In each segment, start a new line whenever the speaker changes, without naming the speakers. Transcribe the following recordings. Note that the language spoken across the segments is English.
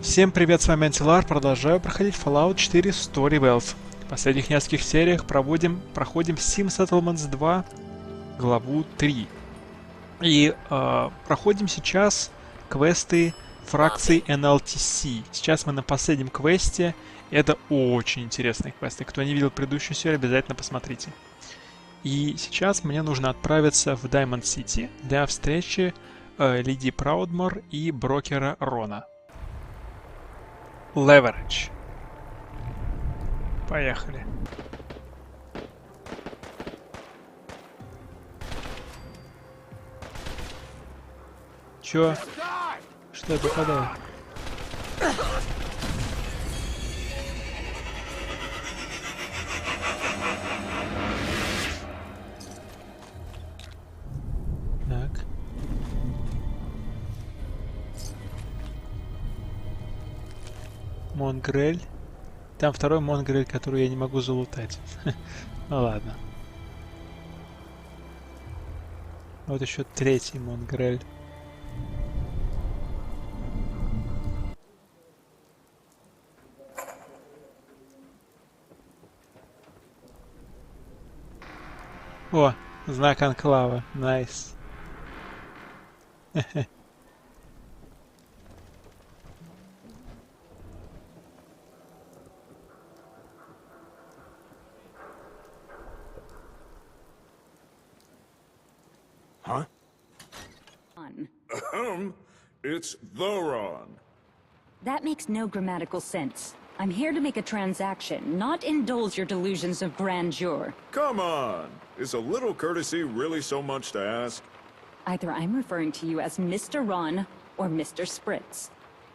Всем привет, с вами Антилар, продолжаю проходить Fallout 4 StoryWealth. В последних нескольких сериях проходим Sim Settlements 2, главу 3. И проходим сейчас квесты фракции NLTC. Сейчас мы на последнем квесте. Это очень интересные квесты. Кто не видел предыдущую серию, обязательно посмотрите. И сейчас мне нужно отправиться в Diamond City для встречи Леди Праудмор и брокера Рона. Leverage. Поехали. Чё? Что это попадает? Так. Монгрель. Там второй Монгрель, который я не могу залутать. Ну ладно. Вот еще третий Монгрель. О, знак анклава. Найс.
Huh? It's the Ron.
That makes no grammatical sense. I'm here to make a transaction, not indulge your delusions of grandeur.
Come on! Is a little courtesy really so much to ask?
Either I'm referring to you as Mr. Ron or Mr. Spritz.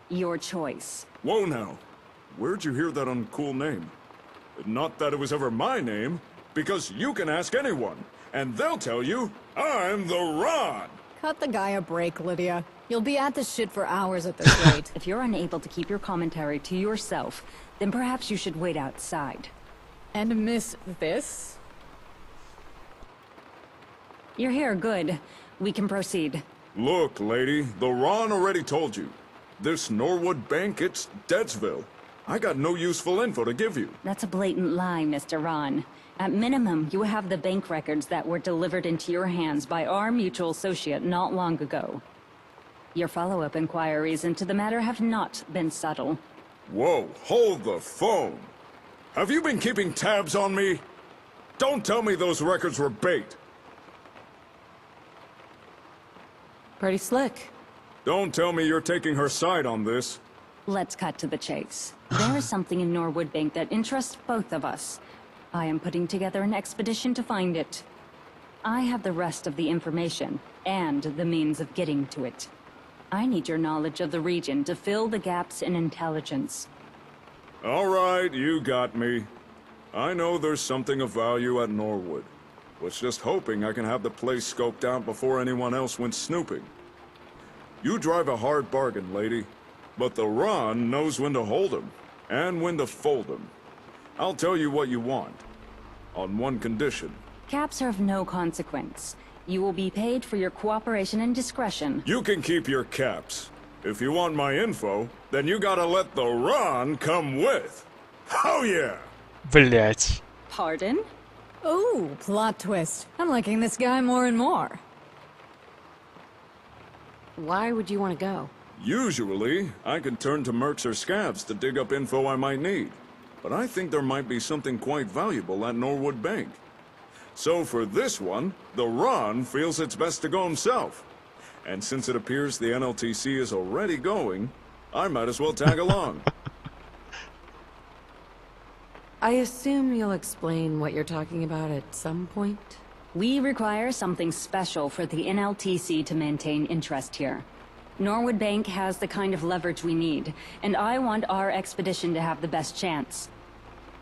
Your choice.
Whoa now. Where'd you hear that uncool name? Not that it was ever my name, because you can ask anyone, and they'll tell you, I'm the Ron!
Cut the guy a break, Lydia. You'll be at this shit for hours at this rate.
If you're unable to keep your commentary to yourself, then perhaps you should wait outside.
And miss this?
You're here, good. We can proceed.
Look, lady, the Ron already told you. This Norwood Bank, it's Deadsville. I got no useful info to give you.
That's a blatant lie, Mr. Ron. At minimum, you have the bank records that were delivered into your hands by our mutual associate not long ago. Your follow-up inquiries into the matter have not been subtle.
Whoa, hold the phone. Have you been keeping tabs on me? Don't tell me those records were bait.
Pretty slick.
Don't tell me you're taking her side on this.
Let's cut to the chase. There is something in Norwood Bank that interests both of us. I am putting together an expedition to find it. I have the rest of the information, and the means of getting to it. I need your knowledge of the region to fill the gaps in intelligence.
All right, you got me. I know there's something of value at Norwood. Was just hoping I can have the place scoped out before anyone else went snooping. You drive a hard bargain, lady. But the Ron knows when to hold 'em, and when to fold 'em. I'll tell you what you want. On one condition.
Caps are of no consequence. You will be paid for your cooperation and discretion.
You can keep your caps. If you want my info, then you gotta let the Ron come with. Oh yeah!
Блять.
Pardon?
Ooh, plot twist. I'm liking this guy more and more.
Why would you want to go?
Usually, I can turn to mercs or scabs to dig up info I might need. But I think there might be something quite valuable at Norwood Bank. So for this one, the Ron feels it's best to go himself. And since it appears the NLTC is already going, I might as well tag along.
I assume you'll explain what you're talking about at some point?
We require something special for the NLTC to maintain interest here. Norwood Bank has the kind of leverage we need, and I want our expedition to have the best chance.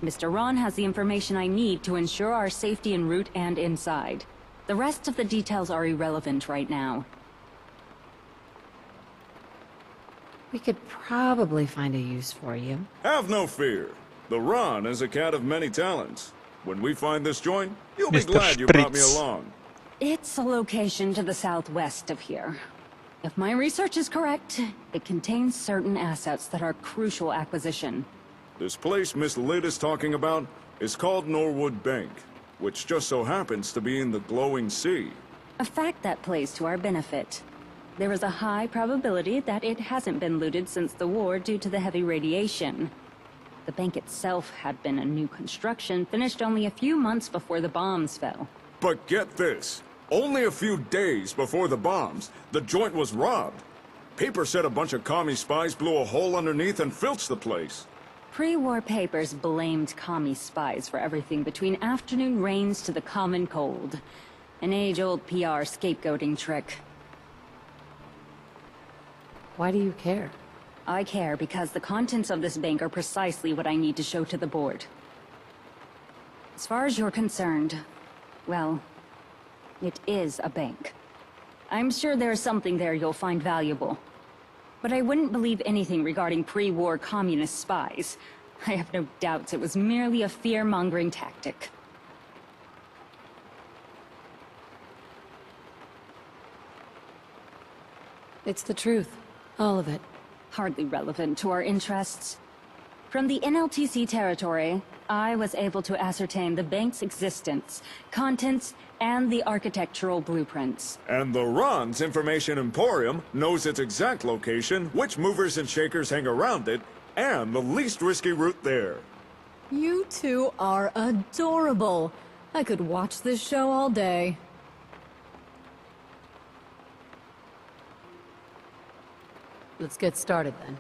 Mr. Ron has the information I need to ensure our safety en route and inside. The rest of the details are irrelevant right now.
We could probably find a use for you.
Have no fear. The Ron is a cat of many talents. When we find this joint, you'll be
Mr.
glad you brought me
Spritz.
along.
It's a location to the southwest of here. If my research is correct, it contains certain assets that are crucial acquisition.
This place Miss Lid is talking about is called Norwood Bank, which just so happens to be in the glowing sea.
A fact that plays to our benefit. There is a high probability that it hasn't been looted since the war due to the heavy radiation. The bank itself had been a new construction, finished only a few months before the bombs fell.
But get this, only a few days before the bombs, the joint was robbed. Paper said a bunch of commie spies blew a hole underneath and filched the place.
Pre-war papers blamed commie spies for everything between afternoon rains to the common cold. An age-old PR scapegoating trick.
Why do you care?
I care because the contents of this bank are precisely what I need to show to the board. As far as you're concerned, well, it is a bank. I'm sure there's something there you'll find valuable. But I wouldn't believe anything regarding pre-war communist spies. I have no doubts it was merely a fear-mongering tactic.
It's the truth. All of it.
Hardly relevant to our interests. From the NLTC territory, I was able to ascertain the bank's existence, contents, and the architectural blueprints.
And the Ron's Information Emporium knows its exact location, which movers and shakers hang around it, and the least risky route there.
You two are adorable. I could watch this show all day.
Let's get started then.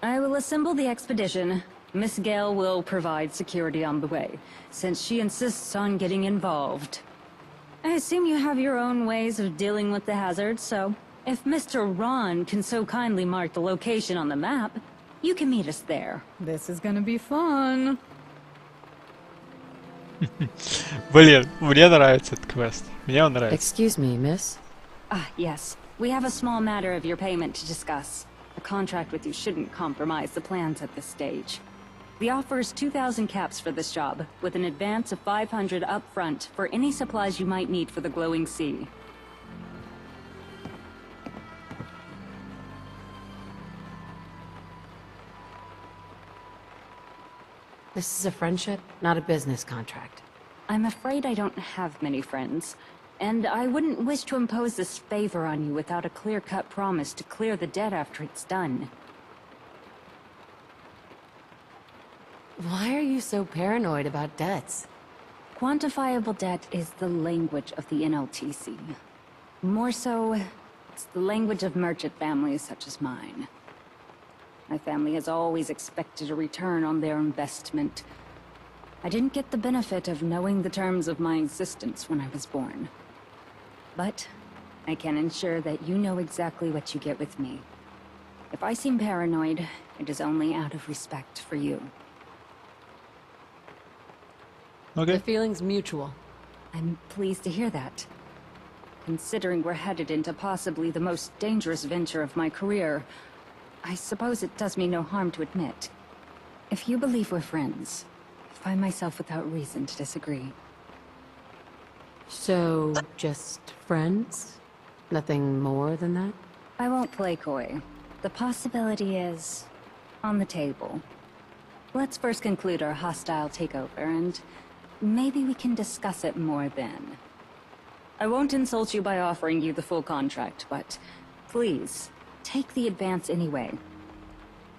I will assemble the expedition. Miss Gale will provide security on the way, since she insists on getting involved. I assume you have your own ways of dealing with the hazard, so if Mr. Ron can so kindly mark the location on the map, you can meet us there.
This is gonna be fun.
Блин, мне нравится этот квест. Мне он нравится.
Excuse me, miss.
Ah, yes. We have a small matter of your payment to discuss. A contract with you shouldn't compromise the plans at this stage. The offer is 2,000 caps for this job, with an advance of 500 up front for any supplies you might need for the glowing sea.
This is a friendship, not a business contract.
I'm afraid I don't have many friends, and I wouldn't wish to impose this favor on you without a clear-cut promise to clear the debt after it's done.
Why are you so paranoid about debts?
Quantifiable debt is the language of the NLTC. More so, it's the language of merchant families such as mine. My family has always expected a return on their investment. I didn't get the benefit of knowing the terms of my existence when I was born. But I can ensure that you know exactly what you get with me. If I seem paranoid, it is only out of respect for you.
Okay.
The feeling's mutual.
I'm pleased to hear that. Considering we're headed into possibly the most dangerous venture of my career, I suppose it does me no harm to admit. If you believe we're friends, I find myself without reason to disagree.
So, just friends? Nothing more than that?
I won't play coy. The possibility is on the table. Let's first conclude our hostile takeover, and maybe we can discuss it more then. I won't insult you by offering you the full contract, but please, take the advance anyway.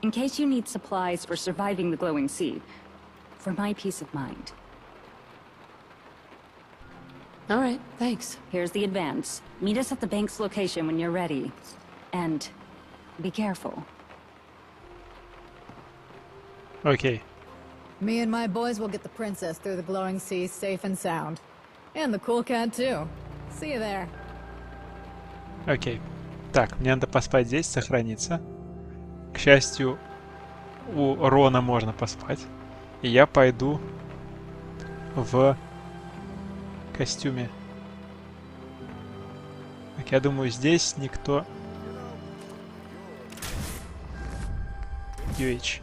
In case you need supplies for surviving the glowing sea, for my peace of mind.
All right, thanks.
Here's the advance. Meet us at the bank's location when you're ready. And be careful.
Окей.
Me and my boys will get the princess through the glowing sea safe and sound. And the cool cat too. See you there.
Окей. Так, мне надо поспать здесь, сохраниться. К счастью, у Рона можно поспать. И я пойду в костюме. Так, я думаю, здесь никто... UH.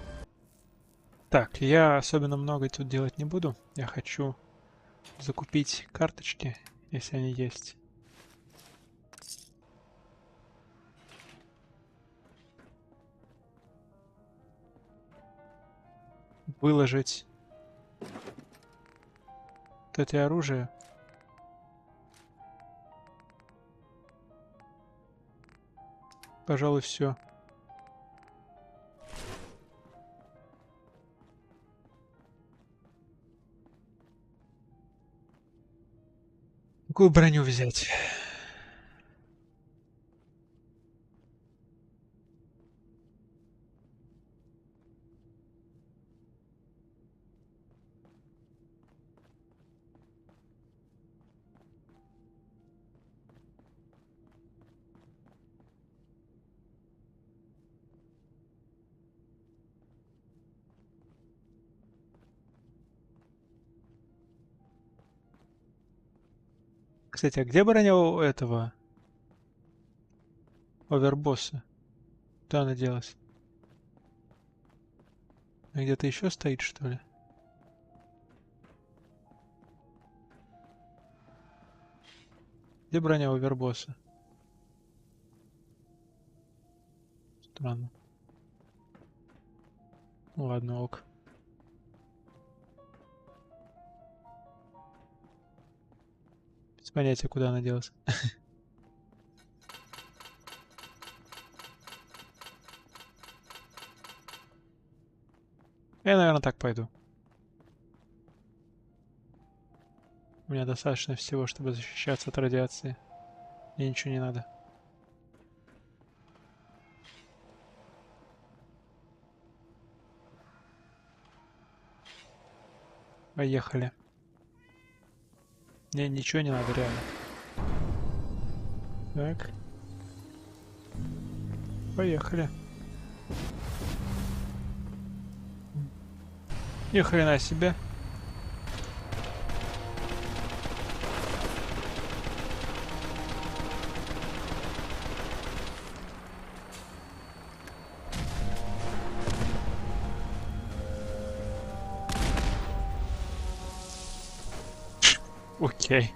Так, я особенно много тут делать не буду. Я хочу закупить карточки, если они есть. выложить вот это оружие. Пожалуй, все. Какую броню взять? Кстати, а где броня у этого овербосса? Куда она делась? Где-то еще стоит, что ли? Где броня овербосса? Странно. Ладно, ок. Без понятия, куда она делась. Я, наверное, так пойду. У меня достаточно всего, чтобы защищаться от радиации. Мне ничего не надо. Поехали. Мне ничего не надо, реально. Так. Поехали. Ни хрена себе. Окей.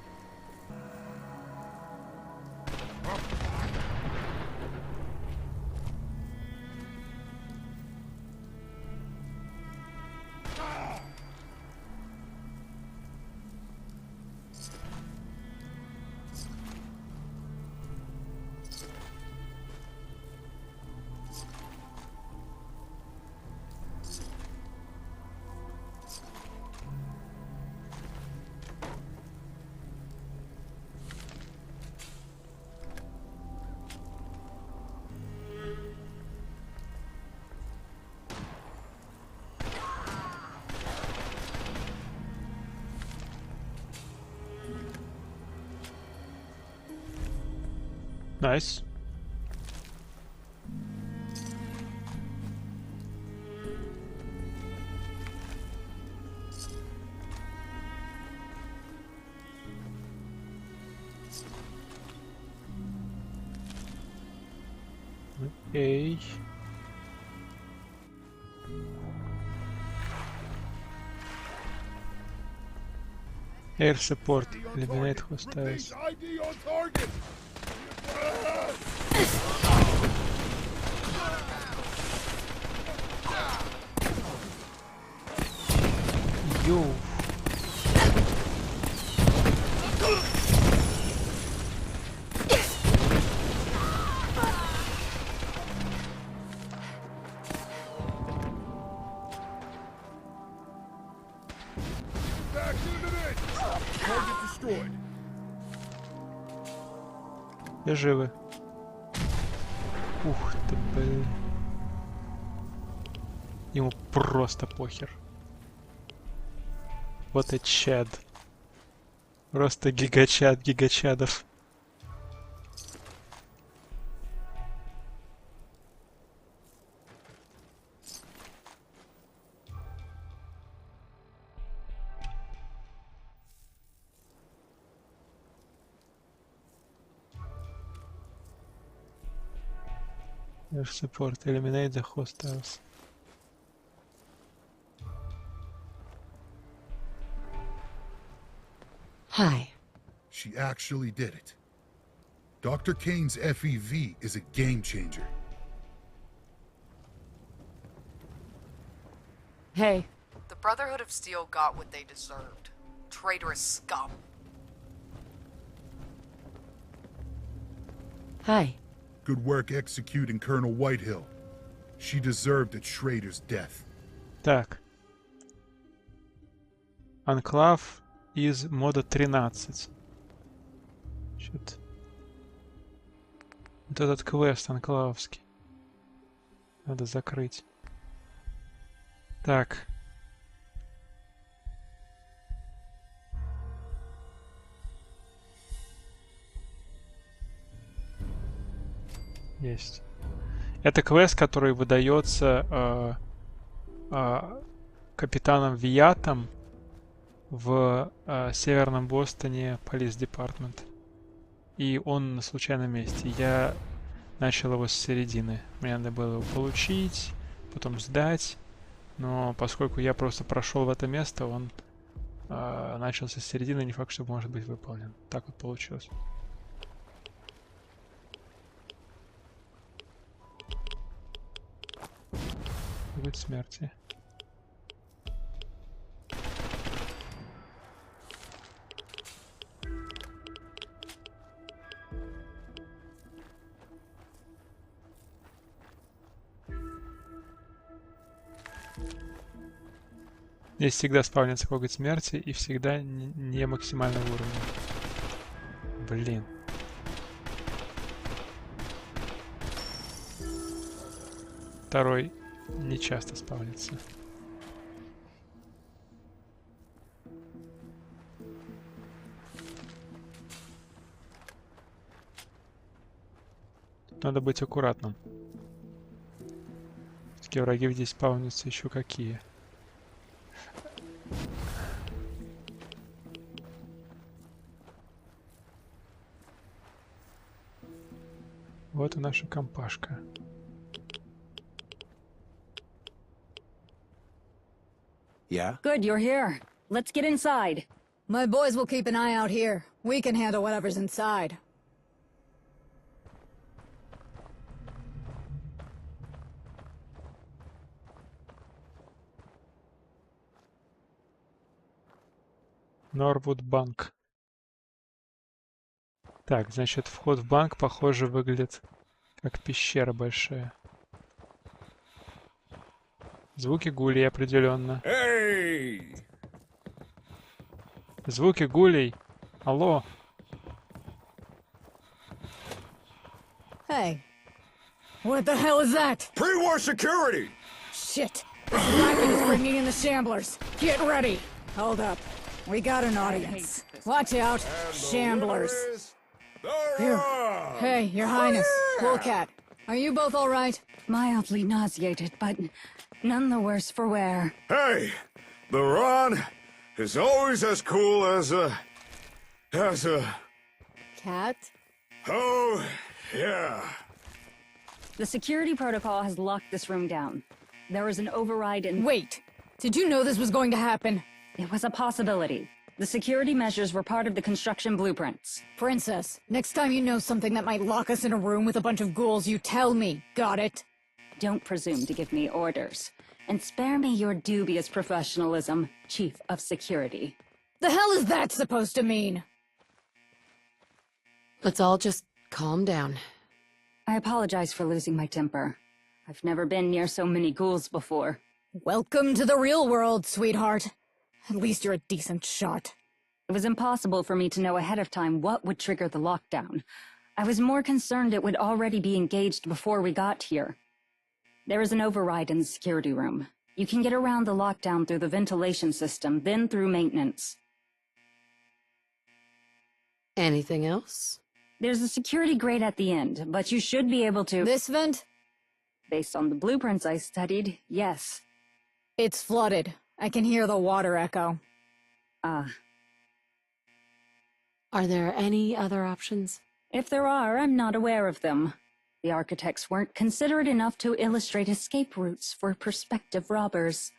Найс. Окей. Air support. Eliminate hostiles. Йоу. Я живы. Ух ты, блин. Ему просто похер. Вот и чад. Просто гигачад гигачадов. Air support. Eliminate the hostiles.
Hi.
She actually did it. Dr. Kane's FEV is a game changer.
Hey,
The Brotherhood of Steel got what they deserved. Traitorous scum.
Hi.
Good work executing Colonel Whitehill. She deserved a traitor's death.
Так. Анклав из мода 13. Чё-то... Вот этот квест анклавовский. Надо закрыть. Так. Есть. Это квест, который выдается капитаном Виатом в Северном Бостоне Police Department. И он на случайном месте. Я начал его с середины. Мне надо было его получить, потом сдать. Но поскольку я просто прошел в это место, он начался с середины, не факт, что может быть выполнен. Так вот получилось. Вид смерти. Здесь всегда спавнится коготь смерти и всегда не максимальный уровень. Блин. Второй не часто спавнится. Тут надо быть аккуратным. Такие враги здесь спавнятся еще какие. Вот и наша компашка.
Yeah?
Good, you're here. Let's get inside.
My boys will keep an eye out here. We can handle whatever's inside.
Норвуд банк. Так, значит, вход в банк, похоже, выглядит как пещера большая. Звуки гулей определенно.
Hey!
Звуки гулей. Алло.
Hey. What the hell is that?
Pre-war security!
Shit. This racket is bringing in the shamblers. Get ready. Hold up. We got an audience. Watch out. Shamblers. Phew. Hey, Your Highness. Polecat. Are you both all right?
Mildly nauseated, but none the worse for wear.
Hey! The Ron is always as cool as a...
Cat?
Oh, yeah.
The security protocol has locked this room down. There was an override and...
Wait. Did you know this was going to happen?
It was a possibility. The security measures were part of the construction blueprints.
Princess, next time you know something that might lock us in a room with a bunch of ghouls, you tell me. Got it?
Don't presume to give me orders. And spare me your dubious professionalism, Chief of Security.
The hell is that supposed to mean?
Let's all just calm down.
I apologize for losing my temper. I've never been near so many ghouls before.
Welcome to the real world, sweetheart. At least you're a decent shot.
It was impossible for me to know ahead of time what would trigger the lockdown. I was more concerned it would already be engaged before we got here. There is an override in the security room. You can get around the lockdown through the ventilation system, then through maintenance.
Anything else?
There's a security grate at the end, but you should be able to...
This vent?
Based on the blueprints I studied, yes.
It's flooded. I can hear the water echo.
Ah.
Are there any other options?
If there are, I'm not aware of them. The architects weren't considerate enough to illustrate escape routes for prospective robbers.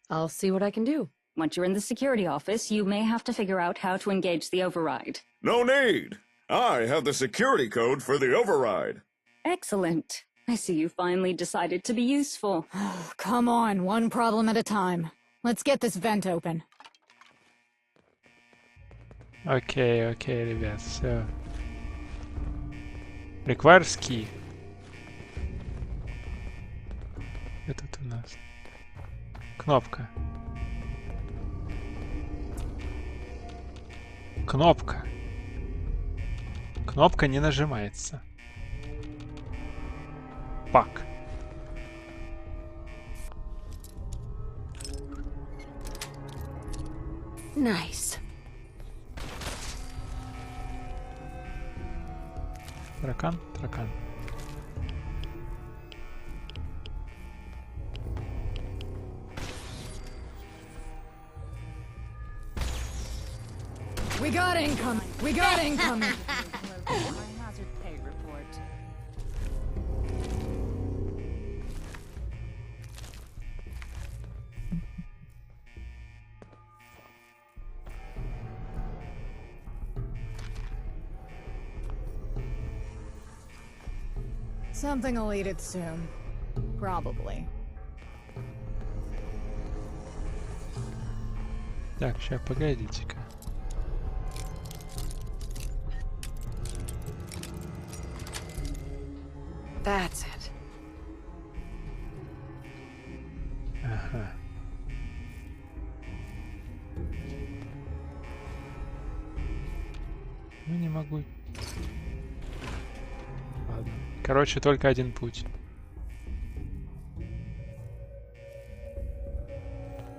I'll see what I can do.
Once you're in the security office, you may have to figure out how to engage the override.
No need. I have the security code for the override.
Excellent. I see you finally decided to be useful.
Come on, one problem at a time. Let's get this vent open.
Окей, ребят, все. Requires key. Этот у нас. Кнопка. Кнопка. Кнопка не нажимается. Пак.
Nice.
Таракан, таракан.
We got incoming! We got incoming!
Hazard pay report.
Something will eat it soon. Probably.
Так, сейчас, погодите-ка.
That's it.
Ага. Ну, не могу. Ладно. Короче, только один путь.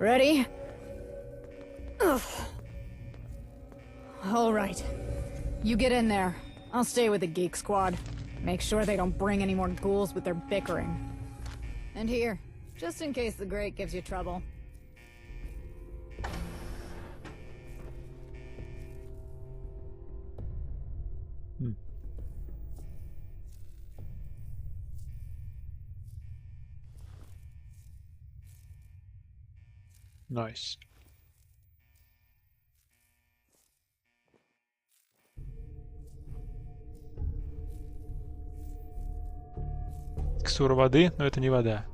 Ready? All right. You get in there. I'll stay with the geek squad. Make sure they don't bring any more ghouls with their bickering. And here, just in case the grate gives you trouble.
Nice. Текстура воды, но это не вода.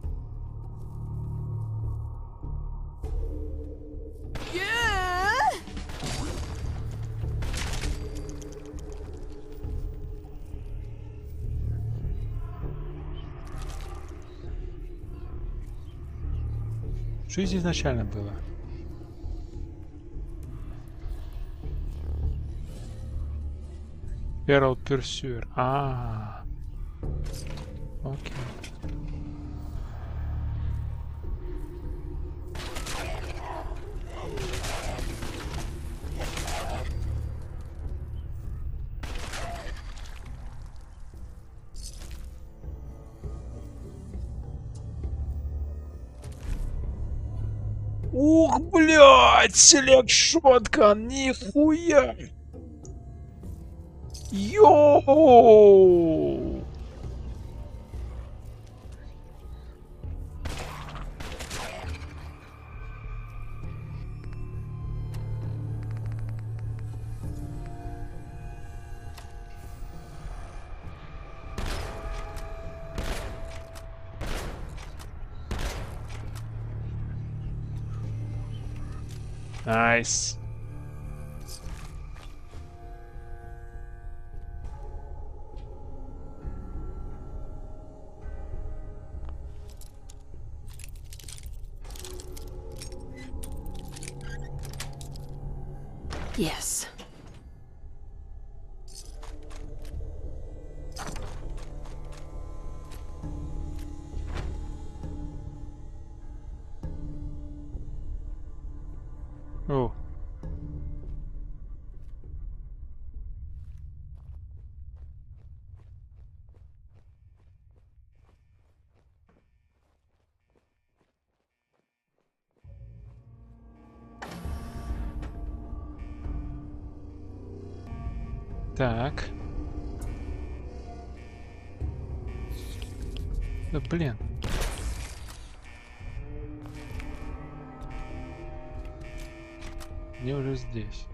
Что здесь изначально было? Перл Pursuer. Окей. Ух, блядь, селект шоткан, нихуя! Йоу! Nice.
Yes.
О. Так. Да блин. Мне уже здесь.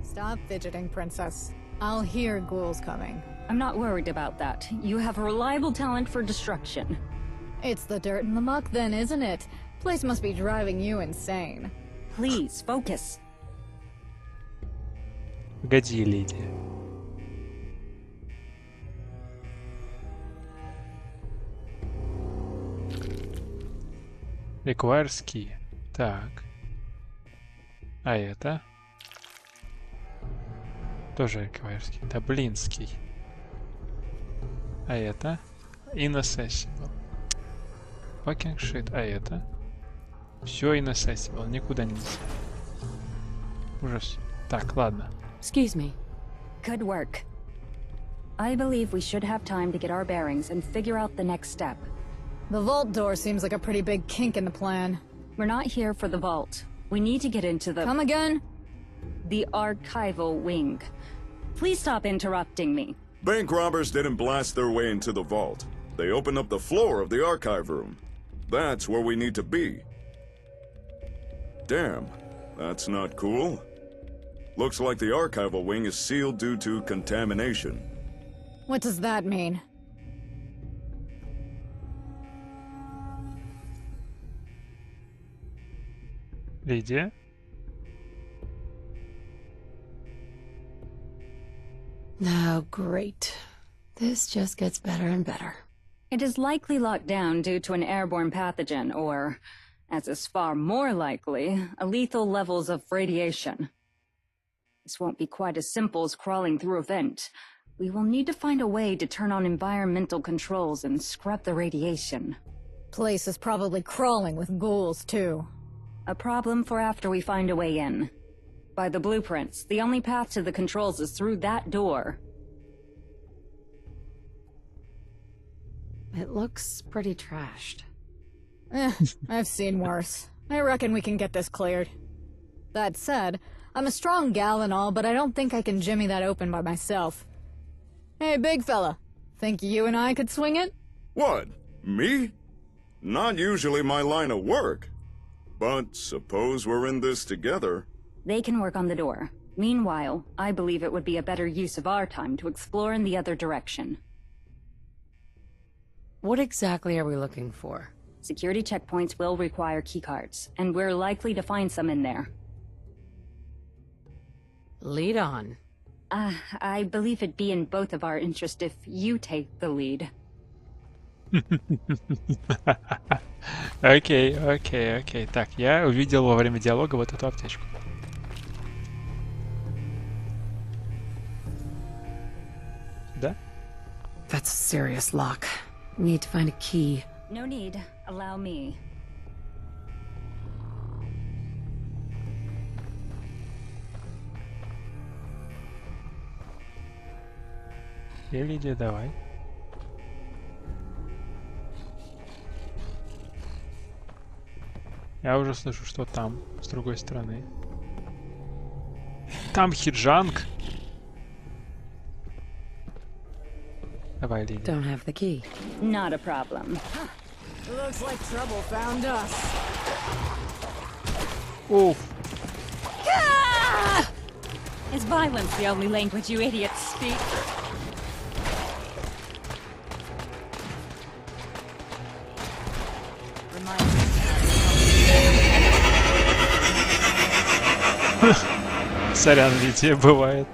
Stop fidgeting, princess. I'll hear ghouls coming.
I'm not worried about that. You have a reliable talent for destruction.
It's the dirt and the muck then, isn't it? Place must be driving you insane.
Please, focus.
Погоди, леди. Requires key. Так. А это? Тоже requires key. Даблинский. А это? Inaccessible. Fucking shit. А это? Все inaccessible. Никуда нельзя. Ужас. Так, ладно.
Excuse me.
Good work. I believe we should have time to get our bearings and figure out the next step.
The vault door seems like a pretty big kink in the plan.
We're not here for the vault. We need to get into the...
Come again?
The archival wing. Please stop interrupting me.
Bank robbers didn't blast their way into the vault. They opened up the floor of the archive room. That's where we need to be. Damn, that's not cool. Looks like the archival wing is sealed due to contamination.
What does that mean?
Лидия?
Oh, great. This just gets better and better.
It is likely locked down due to an airborne pathogen, or, as is far more likely, a lethal levels of radiation. This won't be quite as simple as crawling through a vent. We will need to find a way to turn on environmental controls and scrub the radiation.
Place is probably crawling with ghouls, too.
A problem for after we find a way in. By the blueprints, the only path to the controls is through that door.
It looks pretty trashed.
I've seen worse. I reckon we can get this cleared. That said, I'm a strong gal and all, but I don't think I can jimmy that open by myself. Hey, big fella. Think you and I could swing it?
What? Me? Not usually my line of work. But suppose we're in this together.
They can work on the door. Meanwhile, I believe it would be a better use of our time to explore in the other direction.
What exactly are we looking for?
Security checkpoints will require keycards, and we're likely to find some in there.
Lead on.
I believe it'd be in both of our interest if you take the lead.
Окей. Так, я увидел во время диалога вот эту аптечку. Да?
That's a serious lock. We need to find a key.
No need. Allow me.
Лидия, давай. Я уже слышу, что там, с другой стороны. Там хиджанг. Давай, Лидия.
Don't have the key.
Not a problem.
Looks like trouble found us.
Уф.
Is violence the only language you idiots speak?
Сорян, Лидия, бывает.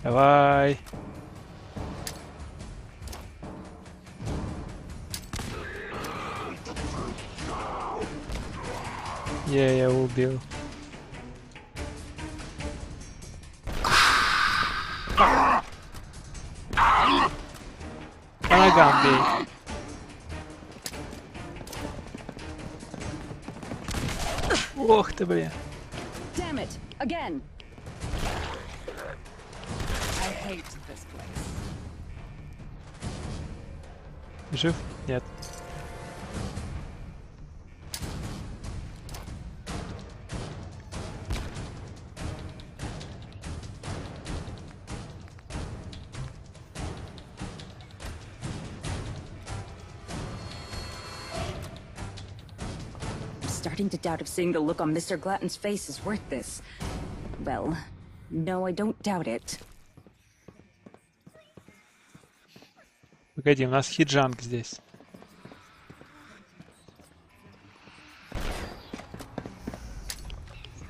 Давай. Я его убил. По ногам бей. Ох ты, блин.
Damn it! Again!
I hate this place.
Жив? Нет.
Starting to doubt if seeing the look on Mr. Glatton's face is worth this. Well, no, I don't doubt it.
Погоди, у нас хиджанг здесь.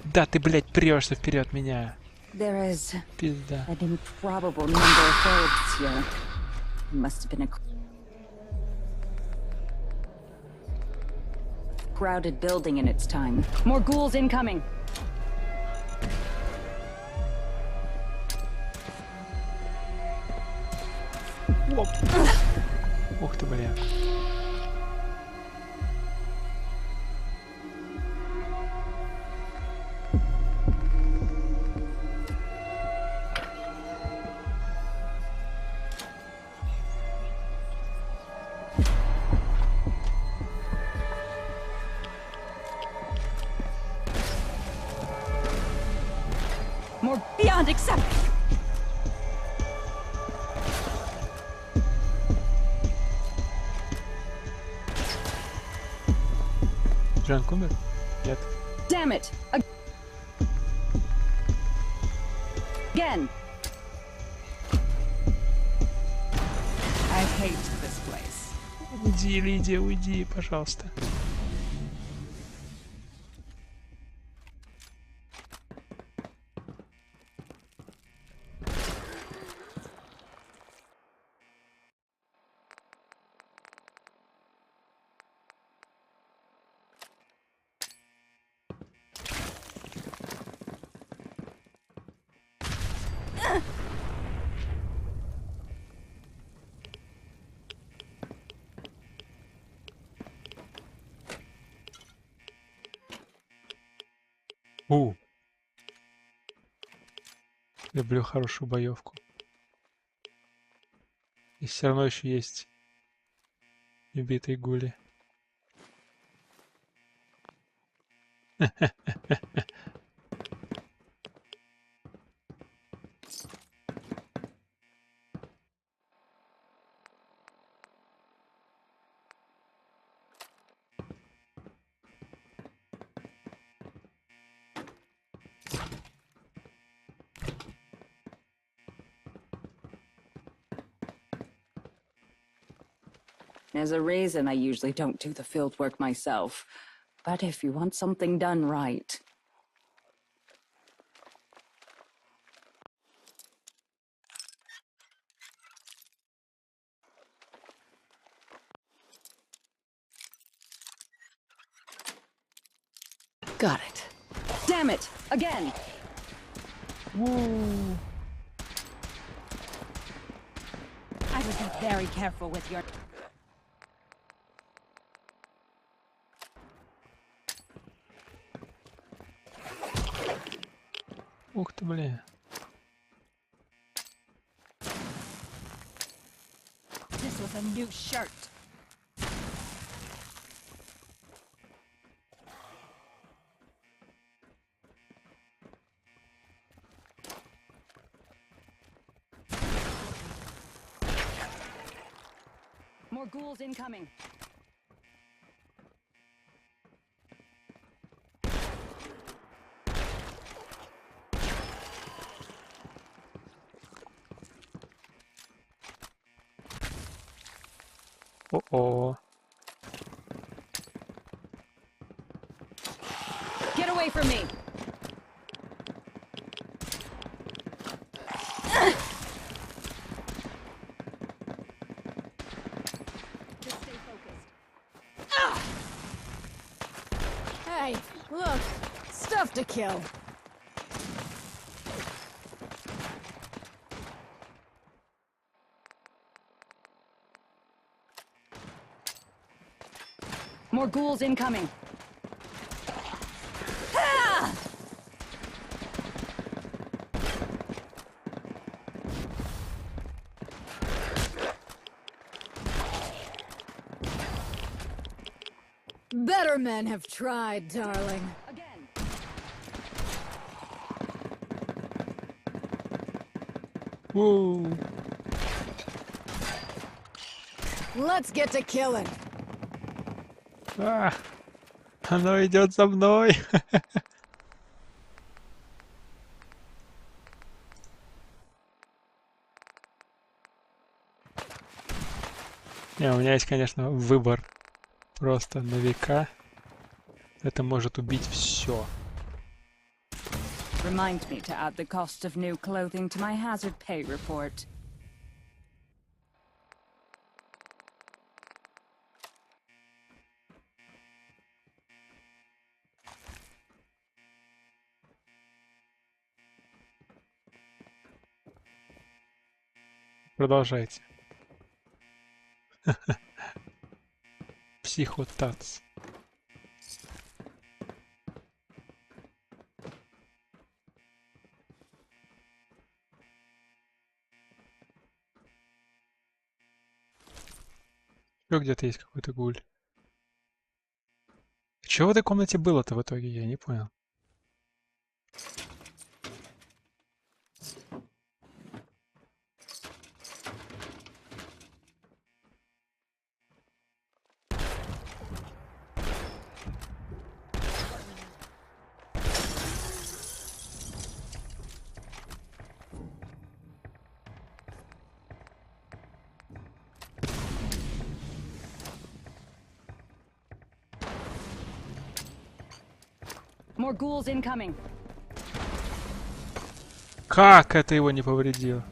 Да, ты, блядь, прешься вперед меня.
There is
Пизда.
an improbable number of birds here. Must have been a crowded building in its time. More ghouls incoming.
Оп. Ух ты, блин.
More beyond acceptable.
Джанг умер? Нет.
Damn it! Again!
I hate this place.
Уйди, Лидия, уйди, пожалуйста. Люблю хорошую боевку. И все равно еще есть убитые гули.
There's a reason I usually don't do the field work myself. But if you want something done right...
Got it.
Damn it! Again!
Woo.
I would be very careful with your...
Ух ты, блин.
This was a new shirt. More ghouls incoming.
О-о.
Get away from me! Just stay focused.
Hey, Look, stuff to kill.
More ghouls incoming.
Better men have tried, darling.
Again.
Whoa.
Let's get to killing.
А, оно идет за мной. Не, у меня есть, конечно, выбор просто на века. Это может убить все.
Remind me to add the cost of new clothing to my hazard pay report.
Продолжайте. Психотац. Еще где-то есть какой-то гуль. Что в этой комнате было-то в итоге? Я не понял.
More ghouls incoming.
Как это его не повредило?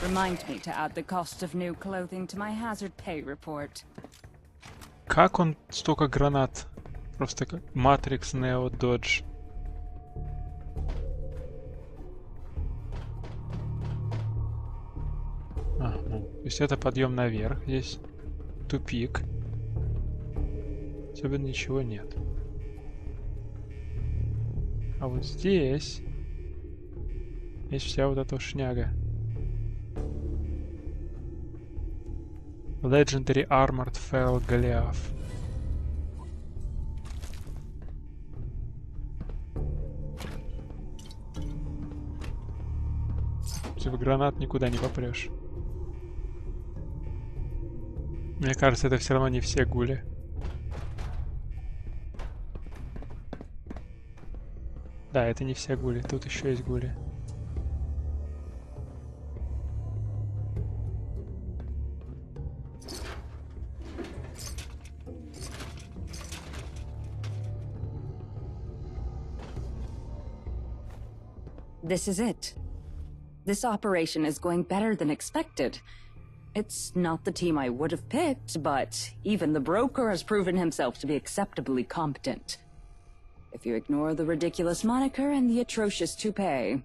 Remind me to add the cost of new clothing to my hazard pay report.
Как он столько гранат? Просто как Матрикс, Нео, Додж. То есть это подъем наверх, здесь тупик. Особенно ничего нет. А вот здесь есть вся вот эта шняга. Legendary Armored Fell Goliath. Типа гранат никуда не попрешь. Мне кажется, это все равно не все гули. Да, это не все гули. Тут еще есть гули.
This is it. This operation is going better than expected. It's not the team I would have picked, but even the broker has proven himself to be acceptably competent. If you ignore the ridiculous moniker and the atrocious toupee.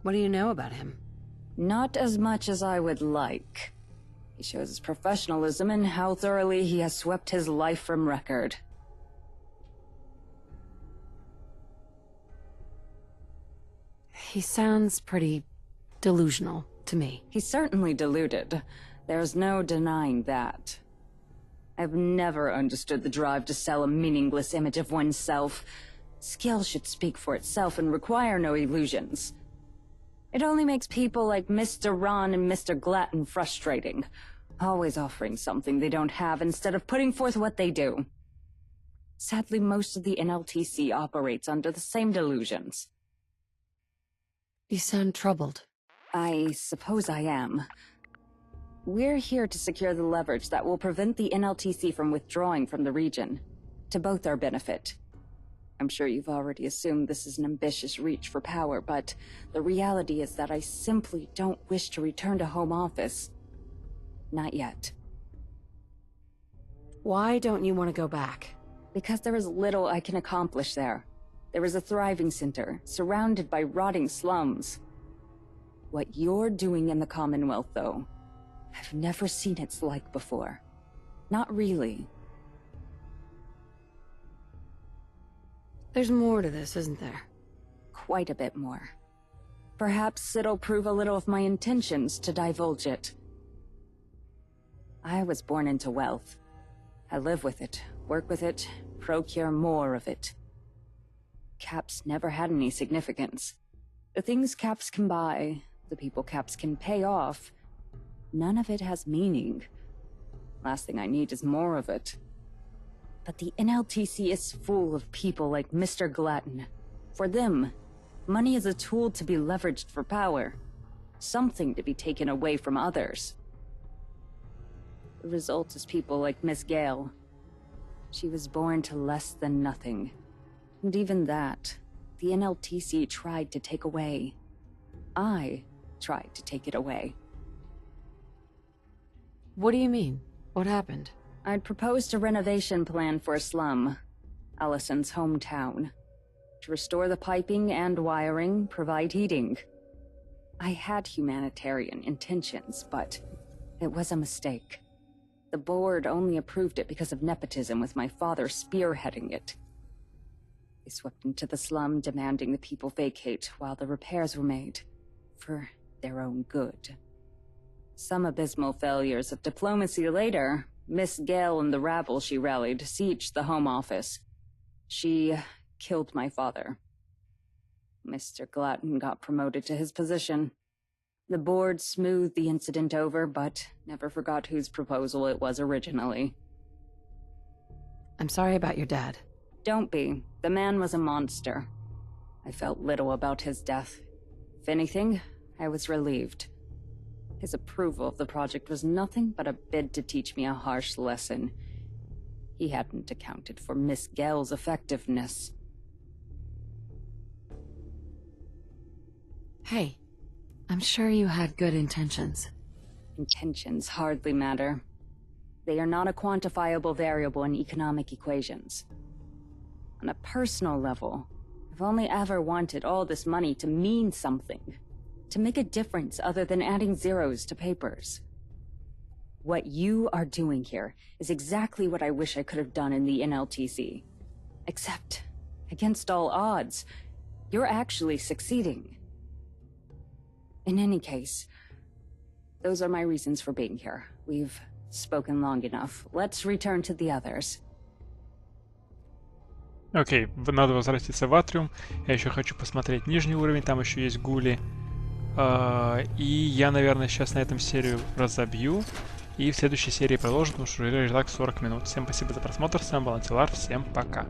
What do you know about him?
Not as much as I would like. He shows his professionalism in how thoroughly he has swept his life from record.
He sounds pretty delusional to me.
He's certainly deluded. There's no denying that. I've never understood the drive to sell a meaningless image of oneself. Skill should speak for itself and require no illusions. It only makes people like Mr. Ron and Mr. Glatton frustrating, always offering something they don't have instead of putting forth what they do. Sadly, most of the NLTC operates under the same delusions.
You sound troubled.
I suppose I am. We're here to secure the leverage that will prevent the NLTC from withdrawing from the region, to both our benefit. I'm sure you've already assumed this is an ambitious reach for power, but the reality is that I simply don't wish to return to home office. Not yet.
Why don't you want to go back?
Because there is little I can accomplish there. There is a thriving center, surrounded by rotting slums. What you're doing in the Commonwealth, though, I've never seen its like before. Not really.
There's more to this, isn't there?
Quite a bit more. Perhaps it'll prove a little of my intentions to divulge it. I was born into wealth. I live with it, work with it, procure more of it. Caps never had any significance. The things caps can buy, the people caps can pay off, none of it has meaning. Last thing I need is more of it. But the NLTC is full of people like Mr. Glatton. For them, money is a tool to be leveraged for power. Something to be taken away from others. The result is people like Miss Gale. She was born to less than nothing. And even that, the NLTC tried to take away. I tried to take it away.
What do you mean? What happened?
I'd proposed a renovation plan for a slum, Allison's hometown, to restore the piping and wiring, provide heating. I had humanitarian intentions, but it was a mistake. The board only approved it because of nepotism, with my father spearheading it. They swept into the slum, demanding the people vacate while the repairs were made, for their own good. Some abysmal failures of diplomacy later, Miss Gale and the rabble she rallied sieged the Home Office. She killed my father. Mr. Glatton got promoted to his position. The board smoothed the incident over, but never forgot whose proposal it was originally.
I'm sorry about your dad.
Don't be. The man was a monster. I felt little about his death. If anything, I was relieved. His approval of the project was nothing but a bid to teach me a harsh lesson. He hadn't accounted for Miss Gale's effectiveness.
Hey, I'm sure you had good intentions.
Intentions hardly matter. They are not a quantifiable variable in economic equations. On a personal level, I've only ever wanted all this money to mean something. To make a difference other than adding zeros to papers. What you are doing here is exactly what I wish I could have done in the NLTC. Except, against all odds, you're actually succeeding. In any case, those are my reasons for being here. We've spoken long enough. Let's return to the others.
Окей, надо возвратиться в Атриум. Я еще хочу посмотреть нижний уровень, там еще есть гули. И я, наверное, сейчас на этом серию разобью. И в следующей серии продолжим, потому что уже и так 40 минут. Всем спасибо за просмотр, с вами был Антилар, всем пока.